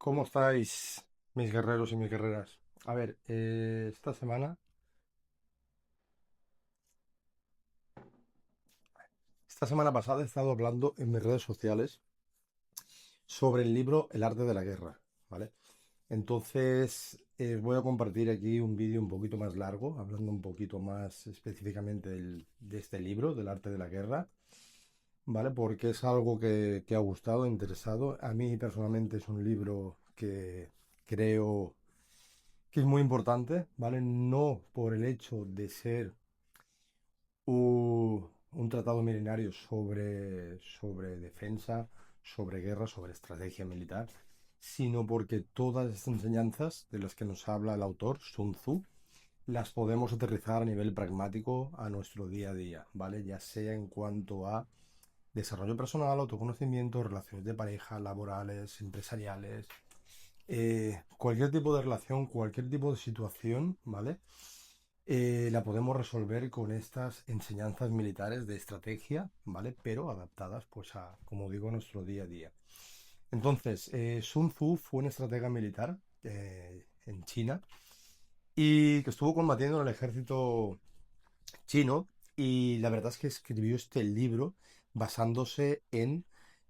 ¿Cómo estáis, mis guerreros y mis guerreras? A ver, esta semana pasada he estado hablando en mis redes sociales sobre el libro El arte de la guerra, ¿vale? Entonces, voy a compartir aquí un vídeo un poquito más largo, hablando un poquito más específicamente de este libro, del arte de la guerra, ¿vale? Porque es algo que ha gustado, interesado. A mí personalmente es un libro que creo que es muy importante, ¿vale? No por el hecho de ser un tratado milenario sobre defensa, sobre guerra, sobre estrategia militar, sino porque todas estas enseñanzas de las que nos habla el autor, Sun Tzu, las podemos aterrizar a nivel pragmático a nuestro día a día, ¿vale? Ya sea en cuanto a desarrollo personal, autoconocimiento, relaciones de pareja, laborales, empresariales, cualquier tipo de relación, cualquier tipo de situación, ¿vale? La podemos resolver con estas enseñanzas militares de estrategia, ¿vale? Pero adaptadas, pues, a, como digo, a nuestro día a día. Entonces, Sun Tzu fue un estratega militar en China y que estuvo combatiendo en el ejército chino, y la verdad es que escribió este libro basándose en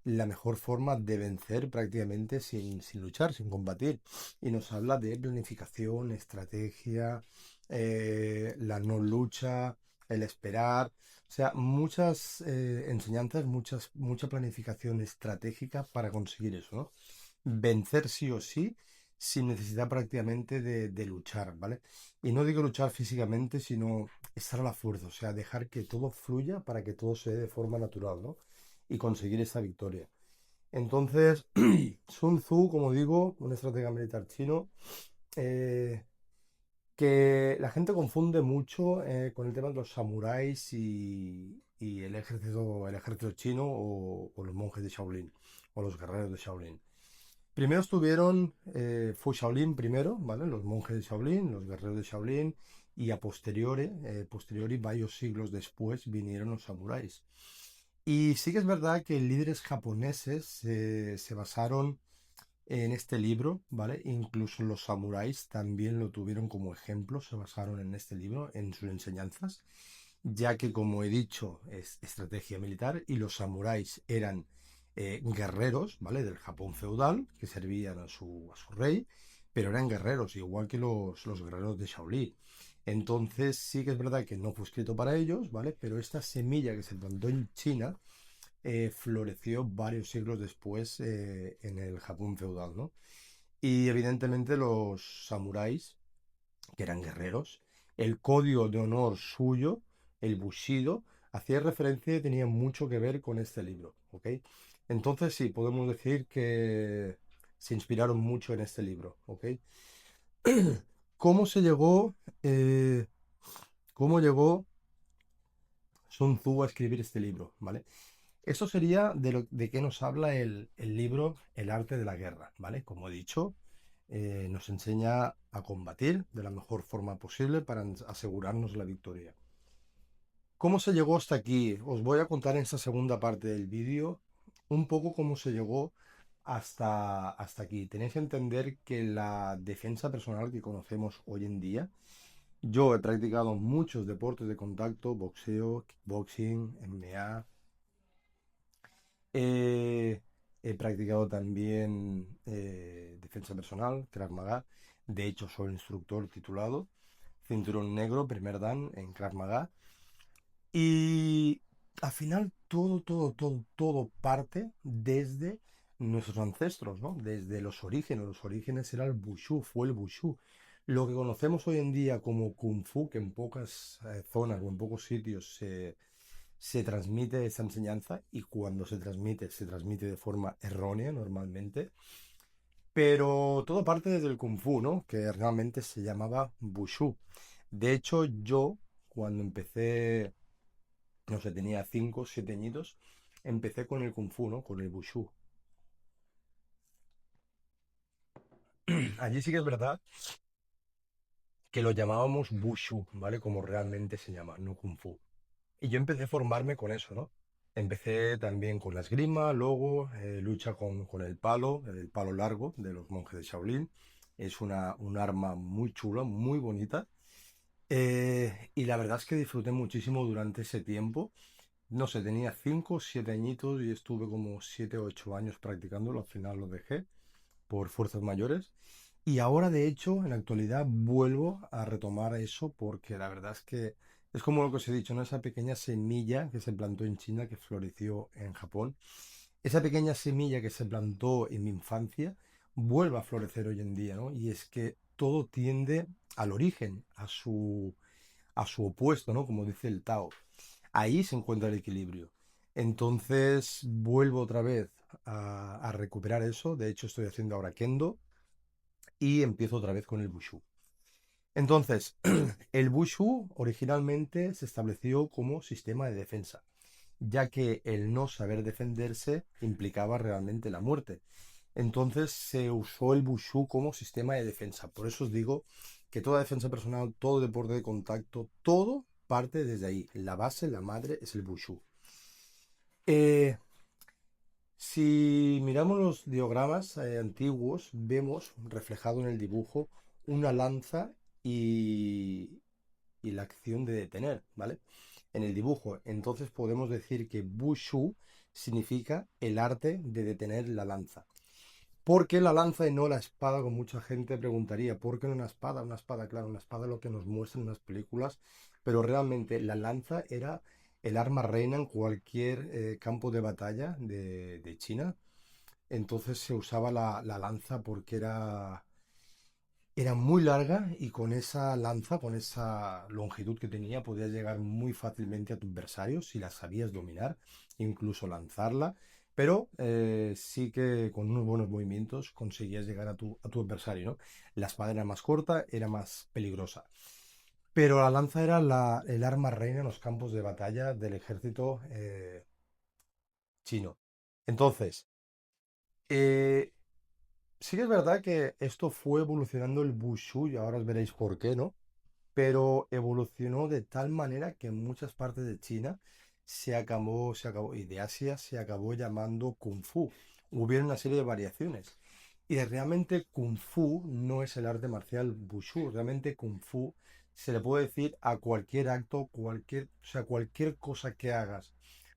la mejor forma de vencer prácticamente sin luchar, sin combatir. Y nos habla de planificación, estrategia, la no lucha, el esperar, o sea, muchas enseñanzas, mucha planificación estratégica para conseguir eso, ¿no? Vencer sí o sí, sin necesidad prácticamente de luchar, ¿vale? Y no digo luchar físicamente, sino estar a la fuerza, o sea, dejar que todo fluya para que todo se dé de forma natural, ¿no? Y conseguir esa victoria. Entonces, Sun Tzu, como digo, un estratega militar chino, eh, que la gente confunde mucho con el tema de los samuráis y el ejército chino o los monjes de Shaolin o los guerreros de Shaolin. Primero estuvieron, fue Shaolin primero, ¿vale? Los monjes de Shaolin, los guerreros de Shaolin, y a posteriori, varios siglos después, vinieron los samuráis. Y sí que es verdad que líderes japoneses se basaron en este libro, ¿vale? Incluso los samuráis también lo tuvieron como ejemplo, se basaron en este libro, en sus enseñanzas, ya que, como he dicho, es estrategia militar y los samuráis eran guerreros, ¿vale? Del Japón feudal, que servían a su rey, pero eran guerreros, igual que los guerreros de Shaolin. Entonces, sí que es verdad que no fue escrito para ellos, ¿vale? Pero esta semilla que se plantó en China floreció varios siglos después en el Japón feudal, ¿no? Y evidentemente los samuráis, que eran guerreros, el código de honor suyo, el Bushido, hacía referencia y tenía mucho que ver con este libro, ¿ok? Entonces sí, podemos decir que se inspiraron mucho en este libro, ¿ok? ¿Cómo se llegó, eh, cómo llegó Sun Tzu a escribir este libro, ¿vale? Eso sería de qué nos habla el libro El arte de la guerra, ¿vale? Como he dicho, nos enseña a combatir de la mejor forma posible para asegurarnos la victoria. ¿Cómo se llegó hasta aquí? Os voy a contar en esta segunda parte del vídeo un poco cómo se llegó hasta aquí. Tenéis que entender que la defensa personal que conocemos hoy en día, yo he practicado muchos deportes de contacto, boxeo, kickboxing, MMA. He practicado también defensa personal, Krav Maga. De hecho, soy instructor titulado, cinturón negro, primer dan en Krav Maga. Y al final todo parte desde nuestros ancestros, ¿no? Desde los orígenes. Los orígenes era el Wushu, fue el Wushu. Lo que conocemos hoy en día como Kung Fu, que en pocas zonas o en pocos sitios se transmite esa enseñanza, y cuando se transmite de forma errónea normalmente. Pero todo parte desde el Kung Fu, ¿no? Que realmente se llamaba Wushu. De hecho, yo, cuando empecé, no sé, tenía 5 o 7 añitos, empecé con el Kung Fu, ¿no? Con el Wushu. Allí sí que es verdad que lo llamábamos Wushu, ¿vale? Como realmente se llama, no Kung Fu. Y yo empecé a formarme con eso, ¿no? Empecé también con la esgrima, luego lucha con el palo largo de los monjes de Shaolin. Es un arma muy chula, muy bonita. Y la verdad es que disfruté muchísimo durante ese tiempo. No sé, tenía 5 o 7 añitos y estuve como 7 o 8 años practicándolo. Al final lo dejé por fuerzas mayores. Y ahora, de hecho, en la actualidad vuelvo a retomar eso porque la verdad es que es como lo que os he dicho, ¿no? Esa pequeña semilla que se plantó en China, que floreció en Japón. Esa pequeña semilla que se plantó en mi infancia vuelve a florecer hoy en día, ¿no? Y es que todo tiende al origen, a su opuesto, ¿no? Como dice el Tao. Ahí se encuentra el equilibrio. Entonces vuelvo otra vez a recuperar eso. De hecho, estoy haciendo ahora Kendo y empiezo otra vez con el Wushu. Entonces, el Wushu originalmente se estableció como sistema de defensa, ya que el no saber defenderse implicaba realmente la muerte. Entonces se usó el Wushu como sistema de defensa. Por eso os digo que toda defensa personal, todo deporte de contacto, todo parte desde ahí. La base, la madre es el Wushu. Eh, si miramos los diagramas antiguos, vemos reflejado en el dibujo una lanza y, y la acción de detener, ¿vale? En el dibujo. Entonces podemos decir que Wushu significa el arte de detener la lanza. ¿Por qué la lanza y no la espada? Como mucha gente preguntaría, ¿por qué no una espada? Una espada, claro, una espada es lo que nos muestran en las películas, pero realmente la lanza era el arma reina en cualquier campo de batalla de China. Entonces se usaba la lanza porque era muy larga y con esa lanza, con esa longitud que tenía, podías llegar muy fácilmente a tu adversario si la sabías dominar, incluso lanzarla, pero sí que con unos buenos movimientos conseguías llegar a tu adversario, ¿no? La espada era más corta, era más peligrosa, pero la lanza era el arma reina en los campos de batalla del ejército chino. Entonces, eh, sí que es verdad que esto fue evolucionando el Wushu y ahora os veréis por qué, ¿no? Pero evolucionó de tal manera que en muchas partes de China y de Asia se acabó llamando Kung Fu. Hubieron una serie de variaciones. Y realmente Kung Fu no es el arte marcial Wushu. Realmente Kung Fu se le puede decir a cualquier acto, o sea, cualquier cosa que hagas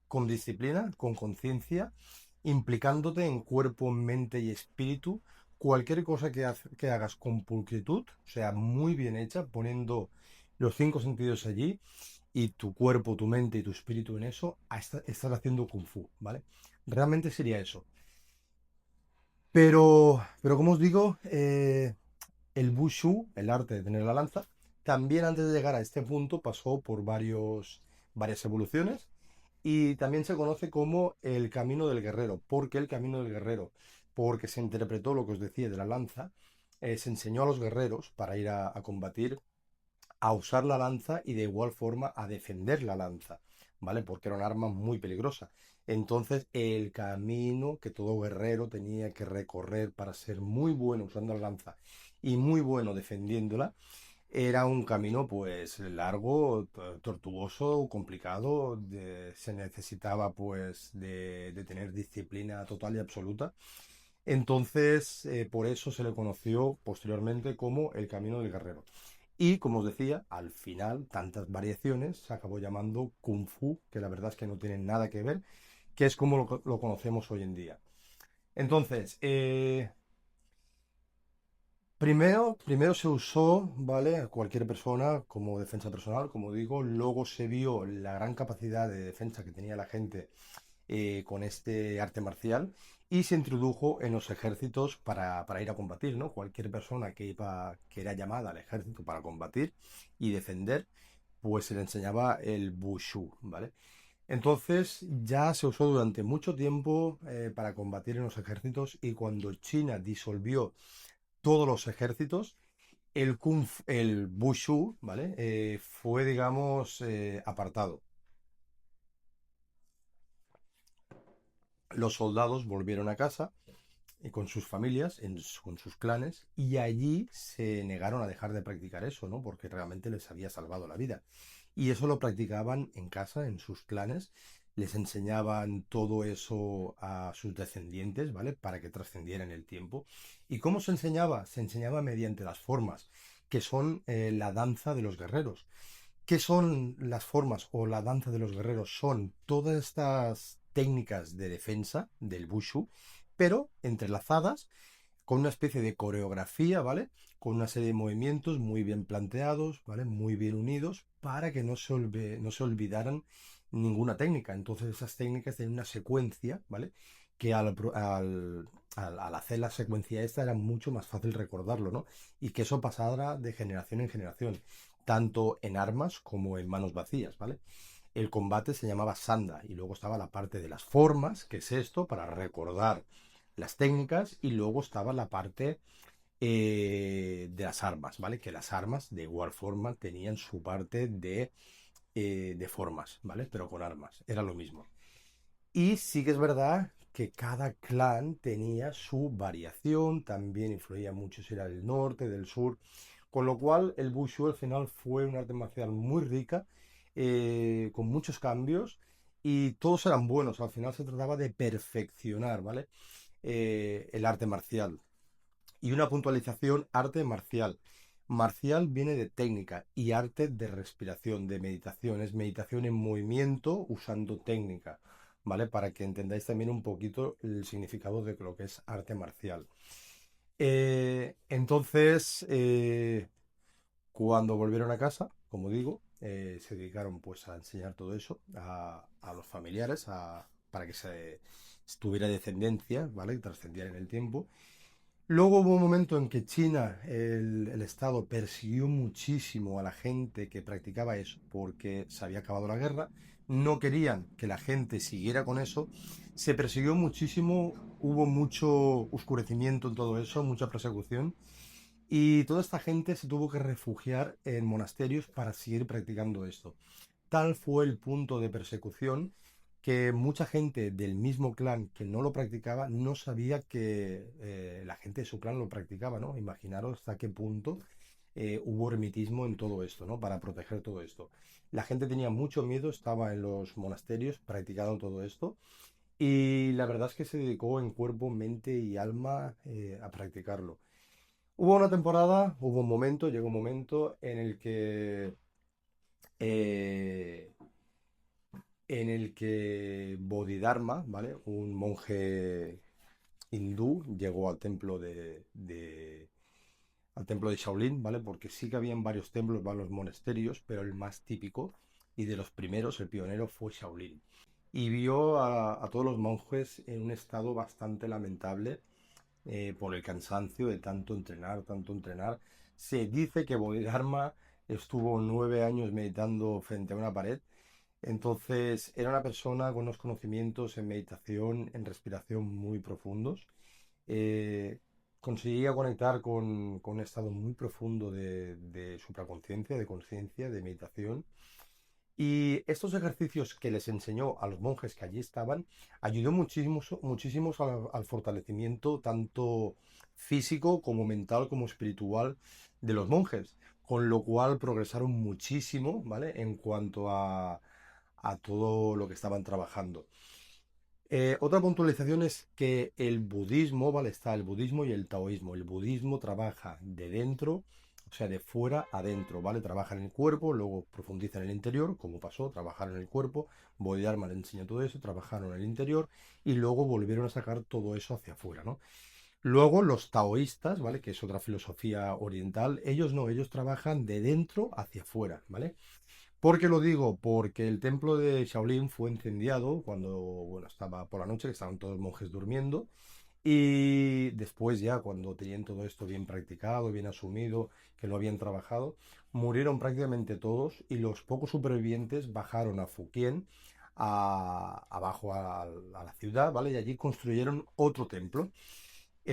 con disciplina, con conciencia, implicándote en cuerpo, mente y espíritu. Cualquier cosa que hagas con pulcritud, o sea, muy bien hecha, poniendo los 5 sentidos allí y tu cuerpo, tu mente y tu espíritu en eso, estás haciendo kung fu, ¿vale? Realmente sería eso. Pero como os digo, el Wushu, el arte de tener la lanza, también antes de llegar a este punto pasó por varias evoluciones y también se conoce como el camino del guerrero. ¿Por qué el camino del guerrero? Porque se interpretó lo que os decía de la lanza, se enseñó a los guerreros para ir a combatir a usar la lanza y de igual forma a defender la lanza, ¿vale? Porque era un arma muy peligrosa. Entonces, el camino que todo guerrero tenía que recorrer para ser muy bueno usando la lanza y muy bueno defendiéndola, era un camino pues largo, tortuoso, complicado, se necesitaba pues de tener disciplina total y absoluta. Entonces, por eso se le conoció posteriormente como el camino del guerrero. Y como os decía, al final, tantas variaciones, se acabó llamando Kung Fu, que la verdad es que no tienen nada que ver, que es como lo conocemos hoy en día. Entonces, primero se usó, ¿vale? Cualquier persona como defensa personal, como digo, luego se vio la gran capacidad de defensa que tenía la gente con este arte marcial y se introdujo en los ejércitos para ir a combatir, ¿no? Cualquier persona que era llamada al ejército para combatir y defender, pues se le enseñaba el Wushu, ¿vale? Entonces ya se usó durante mucho tiempo para combatir en los ejércitos y cuando China disolvió todos los ejércitos, el Wushu, ¿vale? Fue, digamos, apartado. Los soldados volvieron a casa con sus familias, con sus clanes, y allí se negaron a dejar de practicar eso, ¿no? Porque realmente les había salvado la vida. Y eso lo practicaban en casa, en sus clanes, les enseñaban todo eso a sus descendientes, ¿vale? Para que trascendieran el tiempo. ¿Y cómo se enseñaba? Se enseñaba mediante las formas, que son la danza de los guerreros. ¿Qué son las formas o la danza de los guerreros? Son todas estas técnicas de defensa del Wushu, pero entrelazadas con una especie de coreografía, ¿vale? Con una serie de movimientos muy bien planteados, ¿vale? Muy bien unidos para que no se olvidaran ninguna técnica. Entonces esas técnicas tienen una secuencia, ¿vale? Que al hacer la secuencia esta era mucho más fácil recordarlo, ¿no? Y que eso pasara de generación en generación, tanto en armas como en manos vacías, ¿vale? El combate se llamaba Sanda y luego estaba la parte de las formas, que es esto, para recordar las técnicas, y luego estaba la parte de las armas, ¿vale? Que las armas de igual forma tenían su parte de formas, ¿vale? Pero con armas, era lo mismo. Y sí que es verdad que cada clan tenía su variación, también influía mucho si era del norte, del sur, con lo cual el Wushu al final fue un arte marcial muy rica, con muchos cambios y todos eran buenos, al final se trataba de perfeccionar, ¿vale? El arte marcial. Y una puntualización, arte marcial. Marcial viene de técnica y arte de respiración, de meditación. Es meditación en movimiento usando técnica, ¿vale? Para que entendáis también un poquito el significado de lo que es arte marcial. Entonces, cuando volvieron a casa, como digo, se dedicaron pues a enseñar todo eso a los familiares, para que se tuviera descendencia, ¿vale? Que trascendiera en el tiempo. Luego hubo un momento en que China, el Estado, persiguió muchísimo a la gente que practicaba eso porque se había acabado la guerra, no querían que la gente siguiera con eso, se persiguió muchísimo, hubo mucho oscurecimiento en todo eso, mucha persecución, y toda esta gente se tuvo que refugiar en monasterios para seguir practicando esto. Tal fue el punto de persecución que mucha gente del mismo clan que no lo practicaba no sabía que la gente de su clan lo practicaba, ¿no? Imaginaros hasta qué punto hubo hermetismo en todo esto, ¿no? Para proteger todo esto. La gente tenía mucho miedo, estaba en los monasterios practicando todo esto y la verdad es que se dedicó en cuerpo, mente y alma a practicarlo. Hubo una temporada, hubo un momento, llegó un momento eh, en el que Bodhidharma, ¿vale? Un monje hindú llegó al templo de Shaolin, ¿vale? Porque sí que habían varios templos, varios monasterios, pero el más típico y de los primeros, el pionero, fue Shaolin. Y vio a todos los monjes en un estado bastante lamentable por el cansancio de tanto entrenar, tanto entrenar. Se dice que Bodhidharma estuvo 9 años meditando frente a una pared. Entonces, era una persona con unos conocimientos en meditación, en respiración muy profundos. Eh, Conseguía conectar con un estado muy profundo de supraconciencia, de conciencia, de meditación. Y estos ejercicios que les enseñó a los monjes que allí estaban ayudó muchísimo, muchísimo al fortalecimiento tanto físico como mental como espiritual de los monjes, con lo cual progresaron muchísimo, ¿vale? En cuanto a todo lo que estaban trabajando. Otra puntualización es que el budismo, ¿vale? Está el budismo y el taoísmo. El budismo trabaja de dentro, o sea, de fuera a dentro, ¿vale? Trabaja en el cuerpo, luego profundiza en el interior, como pasó, trabajaron en el cuerpo, Bodhidharma le enseñó todo eso, trabajaron en el interior y luego volvieron a sacar todo eso hacia afuera, ¿no? Luego los taoístas, ¿vale? Que es otra filosofía oriental, ellos no, ellos trabajan de dentro hacia afuera, ¿vale? ¿Por qué lo digo? Porque el templo de Shaolin fue incendiado cuando, bueno, estaba por la noche, que estaban todos los monjes durmiendo, y después ya, cuando tenían todo esto bien practicado, bien asumido, que lo habían trabajado, murieron prácticamente todos y los pocos supervivientes bajaron a Fukien, abajo a la ciudad, ¿vale? Y allí construyeron otro templo,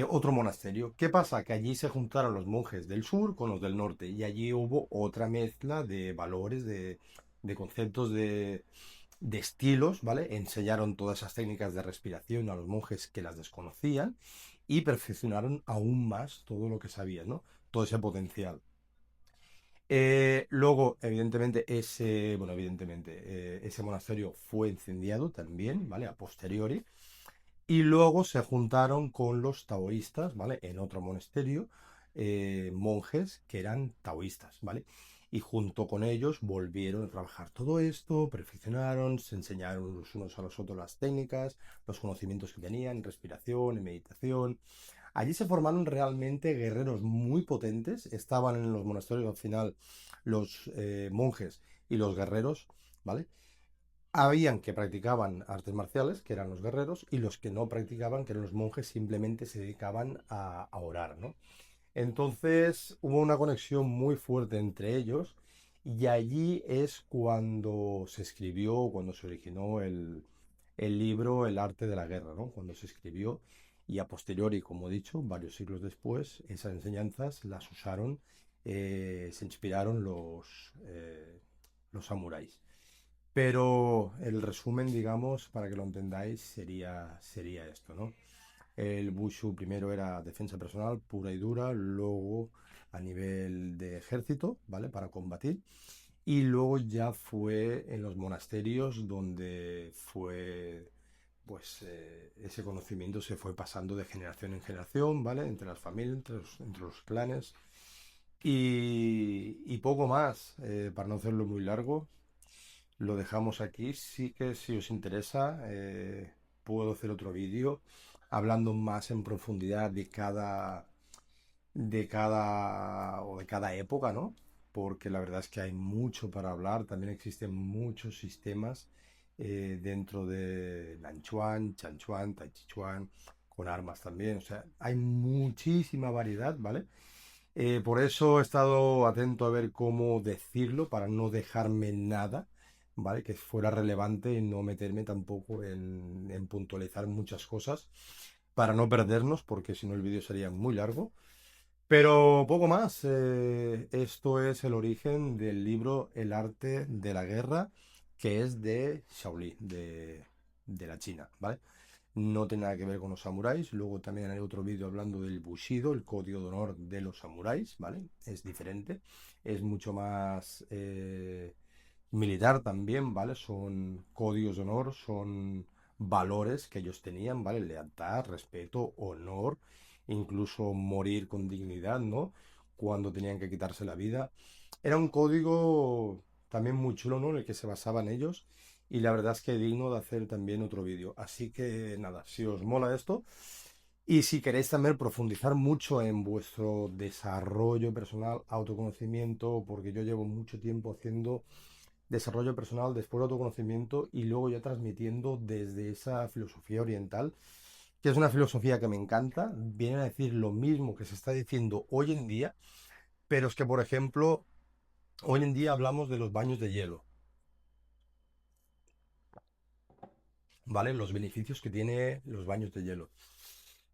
otro monasterio. ¿Qué pasa? Que allí se juntaron los monjes del sur con los del norte y allí hubo otra mezcla de valores, de conceptos, de estilos, ¿vale? Enseñaron todas esas técnicas de respiración a los monjes que las desconocían y perfeccionaron aún más todo lo que sabían, ¿no? Todo ese potencial. Luego, evidentemente, ese monasterio fue incendiado también, ¿vale? A posteriori. Y luego se juntaron con los taoístas, ¿vale? En otro monasterio, monjes que eran taoístas, ¿vale? Y junto con ellos volvieron a trabajar todo esto, perfeccionaron, se enseñaron los unos a los otros las técnicas, los conocimientos que tenían, en respiración, en meditación. Allí se formaron realmente guerreros muy potentes. Estaban en los monasterios al final los monjes y los guerreros, ¿vale? Habían que practicaban artes marciales, que eran los guerreros, y los que no practicaban, que eran los monjes, simplemente se dedicaban a orar, ¿no? Entonces hubo una conexión muy fuerte entre ellos y allí es cuando se escribió, cuando se originó el libro El arte de la guerra, ¿no? Cuando se escribió y a posteriori, como he dicho, varios siglos después, esas enseñanzas las usaron, se inspiraron los samuráis. Pero el resumen, digamos, para que lo entendáis, sería esto, ¿no? El Wushu primero era defensa personal pura y dura, luego a nivel de ejército, ¿vale? Para combatir. Y luego ya fue en los monasterios donde fue, pues, ese conocimiento se fue pasando de generación en generación, ¿vale? Entre las familias, entre los clanes. Y poco más, para no hacerlo muy largo. Lo dejamos aquí. Sí que si os interesa, puedo hacer otro vídeo hablando más en profundidad de cada época, ¿no? Porque la verdad es que hay mucho para hablar. También existen muchos sistemas dentro de Nanchuan, Chanchuan, Taichichuan, con armas también. O sea, hay muchísima variedad, ¿vale? Por eso he estado atento a ver cómo decirlo para no dejarme nada, ¿vale? Que fuera relevante y no meterme tampoco en puntualizar muchas cosas para no perdernos, porque si no el vídeo sería muy largo. Pero poco más. Esto es el origen del libro El arte de la guerra, que es de Shaolin, de la China, ¿vale? No tiene nada que ver con los samuráis. Luego también hay otro vídeo hablando del Bushido, el código de honor de los samuráis, ¿vale? Es diferente. Es mucho más militar también, ¿vale? Son códigos de honor, son valores que ellos tenían, ¿vale? Lealtad, respeto, honor, incluso morir con dignidad, ¿no? Cuando tenían que quitarse la vida. Era un código también muy chulo, ¿no? En el que se basaban ellos. Y la verdad es que digno de hacer también otro vídeo. Así que nada, si os mola esto y si queréis también profundizar mucho en vuestro desarrollo personal, autoconocimiento, porque yo llevo mucho tiempo haciendo desarrollo personal, después autoconocimiento y luego ya transmitiendo desde esa filosofía oriental, que es una filosofía que me encanta, viene a decir lo mismo que se está diciendo hoy en día, pero es que, por ejemplo, hoy en día hablamos de los baños de hielo, ¿vale? Los beneficios que tiene los baños de hielo.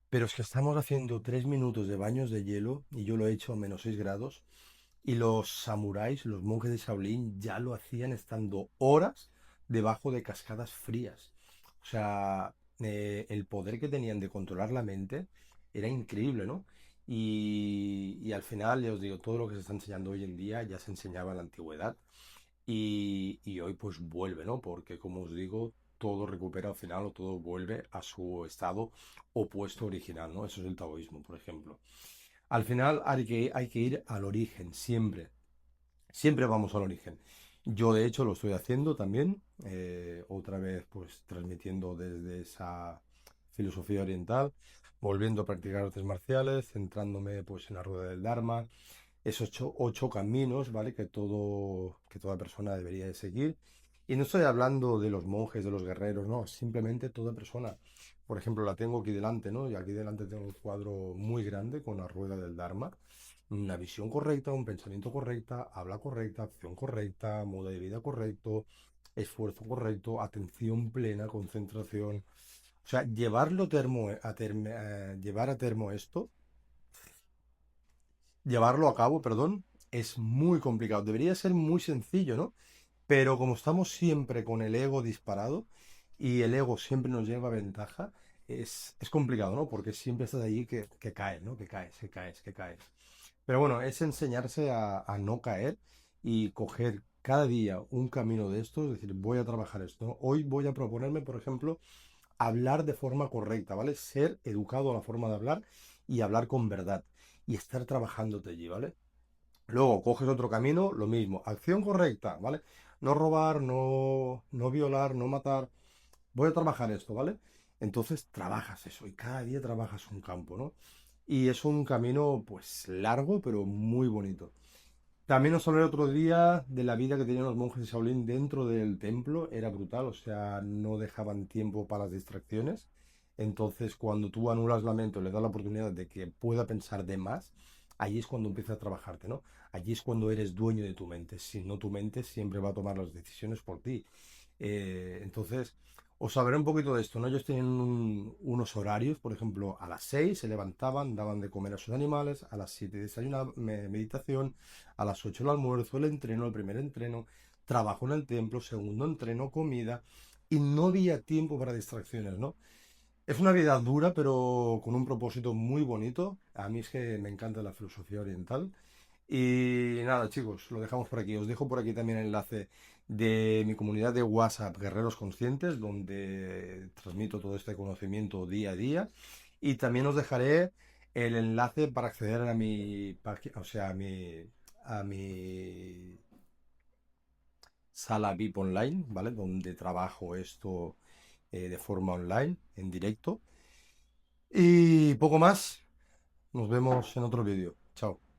Pero es que estamos haciendo 3 minutos de baños de hielo y yo lo he hecho a -6 grados. Y los samuráis, los monjes de Shaolin, ya lo hacían estando horas debajo de cascadas frías. O sea, el poder que tenían de controlar la mente era increíble, ¿no? Y al final, ya os digo, todo lo que se está enseñando hoy en día ya se enseñaba en la antigüedad. Y hoy pues vuelve, ¿no? Porque como os digo, todo recupera al final o todo vuelve a su estado opuesto original, ¿no? Eso es el taoísmo, por ejemplo. Al final hay que ir al origen, siempre. Siempre vamos al origen. Yo de hecho lo estoy haciendo también, otra vez pues transmitiendo desde esa filosofía oriental, volviendo a practicar artes marciales, centrándome pues en la rueda del Dharma, esos ocho caminos, ¿vale? Que toda persona debería de seguir. Y no estoy hablando de los monjes, de los guerreros, no, simplemente toda persona. Por ejemplo, la tengo aquí delante, ¿no? Y aquí delante tengo un cuadro muy grande con la rueda del Dharma. Una visión correcta, un pensamiento correcta, habla correcta, acción correcta, modo de vida correcto, esfuerzo correcto, atención plena, concentración. O sea, llevar a termo esto, llevarlo a cabo, perdón, es muy complicado. Debería ser muy sencillo, ¿no? Pero como estamos siempre con el ego disparado y el ego siempre nos lleva ventaja, es complicado, ¿no? Porque siempre estás allí que caes, ¿no? Que caes, que caes, que caes. Pero bueno, es enseñarse a no caer y coger cada día un camino de estos, es decir, voy a trabajar esto, ¿no? Hoy voy a proponerme, por ejemplo, hablar de forma correcta, ¿vale? Ser educado a la forma de hablar y hablar con verdad y estar trabajándote allí, ¿vale? Luego coges otro camino, lo mismo, acción correcta, ¿vale? No robar, no violar, no matar. Voy a trabajar esto, ¿vale? Entonces trabajas eso y cada día trabajas un campo, ¿no? Y es un camino pues largo, pero muy bonito. También os hablé otro día de la vida que tenían los monjes de Shaolin dentro del templo. Era brutal, o sea, no dejaban tiempo para las distracciones. Entonces, cuando tú anulas la mente o le das la oportunidad de que pueda pensar de más, allí es cuando empieza a trabajarte, ¿no? Allí es cuando eres dueño de tu mente. Si no, tu mente siempre va a tomar las decisiones por ti. Entonces, os hablaré un poquito de esto, ¿no? Ellos tenían unos horarios, por ejemplo, a las 6 se levantaban, daban de comer a sus animales, a las 7 desayunaban, meditación, a las 8 el almuerzo, el entreno, el primer entreno, trabajo en el templo, segundo entreno, comida, y no había tiempo para distracciones, ¿no? Es una vida dura, pero con un propósito muy bonito. A mí es que me encanta la filosofía oriental. Y nada, chicos, lo dejamos por aquí. Os dejo por aquí también el enlace de mi comunidad de WhatsApp Guerreros Conscientes, donde transmito todo este conocimiento día a día. Y también os dejaré el enlace para acceder a mi página, o sea, a mi sala VIP online, ¿vale? Donde trabajo esto de forma online, en directo. Y poco más. Nos vemos en otro vídeo. Chao.